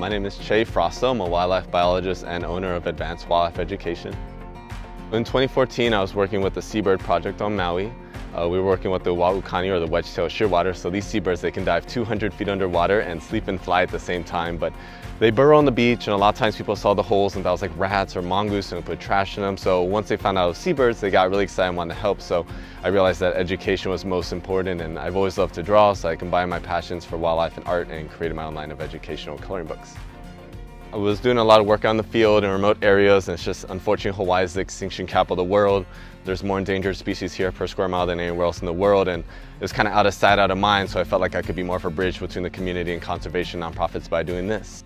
My name is Che Frausto. I'm a wildlife biologist and owner of Advanced Wildlife Education. In 2014, I was working with the Seabird Project on Maui. We were working with the wa'ukani, or the wedge-tailed shearwater. So these seabirds, they can dive 200 feet underwater and sleep and fly at the same time. But they burrow on the beach, and a lot of times people saw the holes and thought it was like rats or mongoose and would put trash in them. So once they found out it was seabirds, they got really excited and wanted to help. So I realized that education was most important, and I've always loved to draw, so I combined my passions for wildlife and art and created my own line of educational coloring books. I was doing a lot of work out in the field in remote areas, and it's just unfortunately Hawaii is the extinction capital of the world. There's more endangered species here per square mile than anywhere else in the world, and it was kind of out of sight, out of mind, so I felt like I could be more of a bridge between the community and conservation nonprofits by doing this.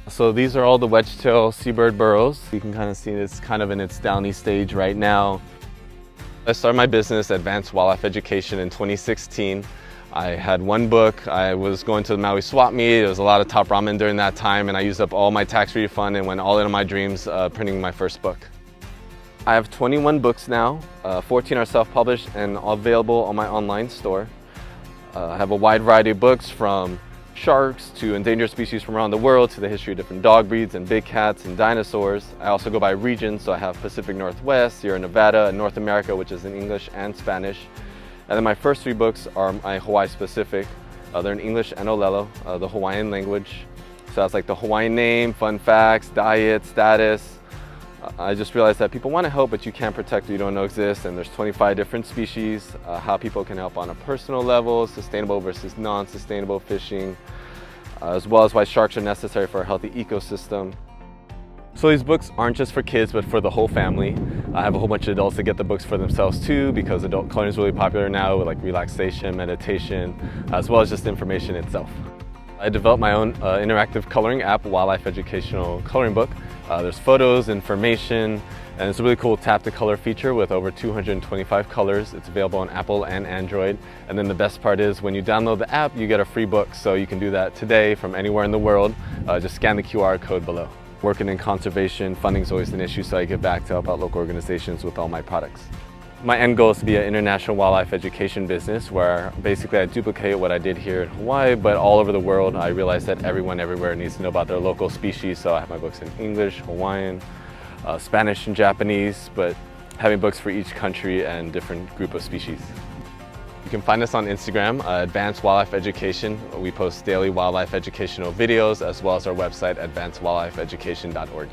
So these are all the wedge-tailed seabird burrows. You can kind of see it's kind of in its downy stage right now. I started my business, Advanced Wildlife Education, in 2016. I had one book. I was going to the Maui swap meet. There was a lot of top ramen during that time, and I used up all my tax refund and went all into my dreams printing my first book. I have 21 books now. 14 are self-published and available on my online store. I have a wide variety of books, from sharks to endangered species from around the world to the history of different dog breeds and big cats and dinosaurs. I also go by region, so I have Pacific Northwest, Sierra Nevada, and North America, which is in English and Spanish. And then my first 3 books are my Hawaii specific. They're in English and Olelo, the Hawaiian language. So that's like the Hawaiian name, fun facts, diet, status. I just realized that people want to help, but you can't protect what you don't know exists. And there's 25 different species, how people can help on a personal level, sustainable versus non-sustainable fishing, as well as why sharks are necessary for a healthy ecosystem. So these books aren't just for kids, but for the whole family. I have a whole bunch of adults that get the books for themselves too, because adult coloring is really popular now, with like relaxation, meditation, as well as just information itself. I developed my own interactive coloring app, Wildlife Educational Coloring Book. There's photos, information, and it's a really cool tap to color feature with over 225 colors. It's available on Apple and Android. And then the best part is, when you download the app, you get a free book. So you can do that today from anywhere in the world. Just scan the QR code below. Working in conservation, funding is always an issue, so I give back to help out local organizations with all my products. My end goal is to be an international wildlife education business, where basically I duplicate what I did here in Hawaii, but all over the world. I realize that everyone everywhere needs to know about their local species, so I have my books in English, Hawaiian, Spanish, and Japanese, but having books for each country and different group of species. You can find us on Instagram, Advanced Wildlife Education. We post daily wildlife educational videos, as well as our website, advancedwildlifeeducation.org.